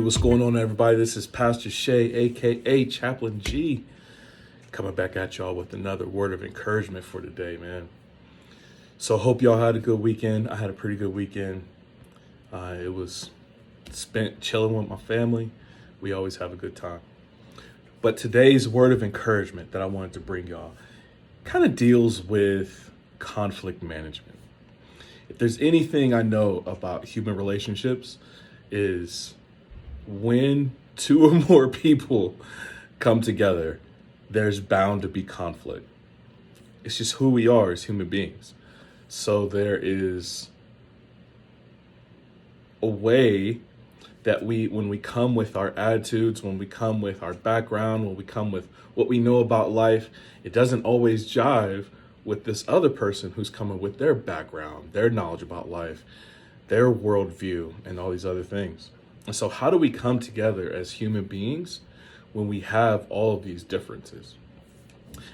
what's going on, everybody? This is Pastor Shay, aka Chaplain G, coming back at y'all with another word of encouragement for today, man. So hope y'all had a good weekend. I had a pretty good weekend. It was spent chilling with my family. We always have a good time. But today's word of encouragement that I wanted to bring y'all kind of deals with conflict management. If there's anything I know about human relationships, is when two or more people come together, there's bound to be conflict. It's just who we are as human beings. So there is a way that when we come with our attitudes, when we come with our background, when we come with what we know about life, it doesn't always jive with this other person who's coming with their background, their knowledge about life, their worldview, and all these other things. And so how do we come together as human beings when we have all of these differences?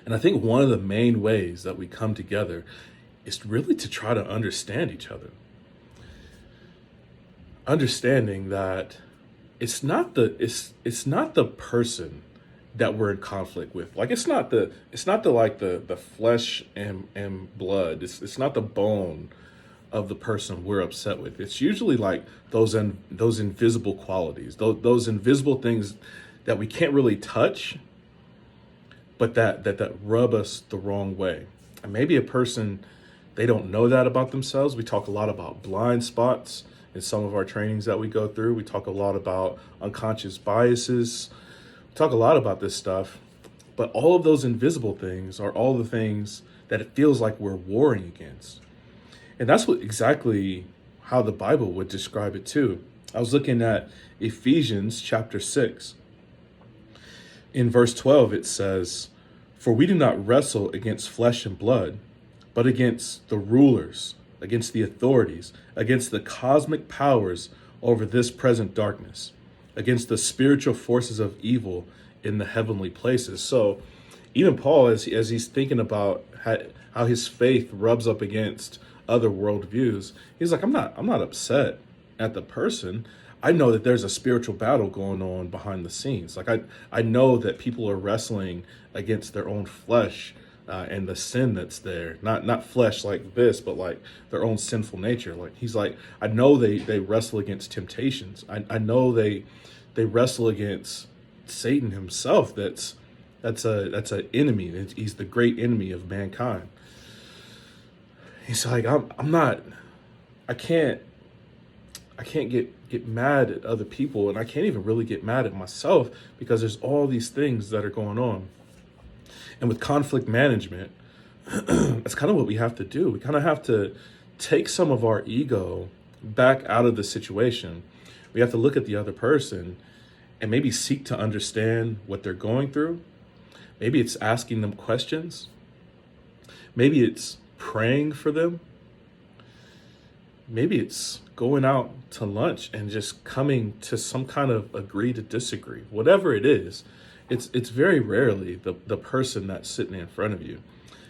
And I think one of the main ways that we come together is really to try to understand each other. Understanding that it's not the person that we're in conflict with. Like it's not the flesh and blood. It's not the bone of the person we're upset with. It's usually like those invisible qualities, those invisible things that we can't really touch, but that rub us the wrong way. And maybe a person, they don't know that about themselves. We talk a lot about blind spots in some of our trainings that we go through. We talk a lot about unconscious biases. We talk a lot about this stuff, but all of those invisible things are all the things that it feels like we're warring against. And that's exactly how the Bible would describe it too. I was looking at Ephesians chapter 6. In verse 12, it says, "For we do not wrestle against flesh and blood, but against the rulers, against the authorities, against the cosmic powers over this present darkness, against the spiritual forces of evil in the heavenly places." So even Paul, as he's thinking about how his faith rubs up against other worldviews, he's like, I'm not upset at the person. I know that there's a spiritual battle going on behind the scenes. Like I know that people are wrestling against their own flesh and the sin that's there. Not flesh like this, but like their own sinful nature. Like he's like, I know they wrestle against temptations. I know they wrestle against Satan himself. That's an enemy. He's the great enemy of mankind. He's like, I can't get mad at other people, and I can't even really get mad at myself because there's all these things that are going on. And with conflict management, that's kind of what we have to do. We kind of have to take some of our ego back out of the situation. We have to look at the other person and maybe seek to understand what they're going through. Maybe it's asking them questions. Maybe it's praying for them. Maybe it's going out to lunch and just coming to some kind of agree to disagree. Whatever it is, it's very rarely the person that's sitting in front of you.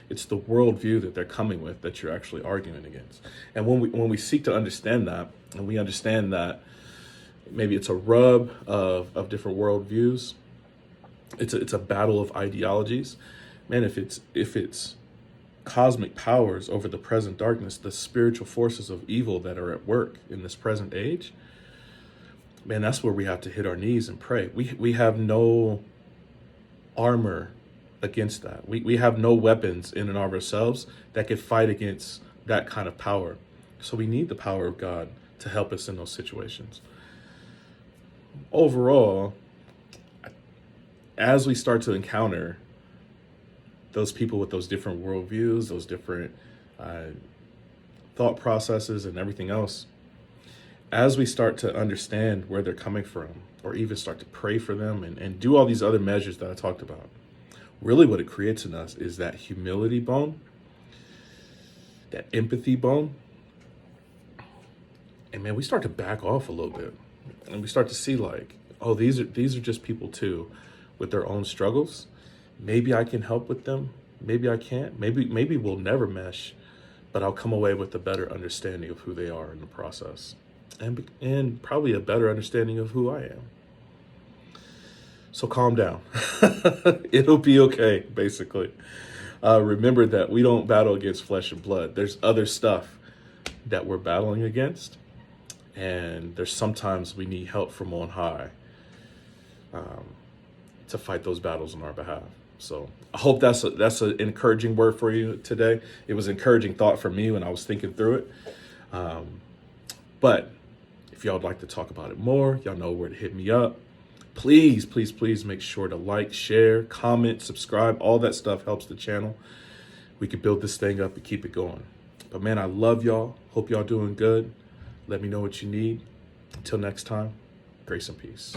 It's the worldview that they're coming with that you're actually arguing against. And when we seek to understand that, and we understand that maybe it's a rub of different worldviews, it's a battle of ideologies. Man, if it's cosmic powers over the present darkness, the spiritual forces of evil that are at work in this present age, man, that's where we have to hit our knees and pray. We have no armor against that. We have no weapons in and of ourselves that could fight against that kind of power. So we need the power of God to help us in those situations. Overall, as we start to encounter those people with those different worldviews, those different thought processes and everything else, as we start to understand where they're coming from, or even start to pray for them and do all these other measures that I talked about, really what it creates in us is that humility bone, that empathy bone. And man, we start to back off a little bit, and we start to see like, oh, these are just people too with their own struggles. Maybe I can help with them. Maybe I can't. Maybe we'll never mesh, but I'll come away with a better understanding of who they are in the process. and probably a better understanding of who I am. So calm down. It'll be okay, basically. Remember that we don't battle against flesh and blood. There's other stuff that we're battling against, and there's sometimes we need help from on high to fight those battles on our behalf. So I hope that's an encouraging word for you today. It was an encouraging thought for me when I was thinking through it. But if y'all would like to talk about it more, y'all know where to hit me up. Please, please, please make sure to like, share, comment, subscribe. All that stuff helps the channel. We can build this thing up and keep it going. But man, I love y'all. Hope y'all doing good. Let me know what you need. Until next time, grace and peace.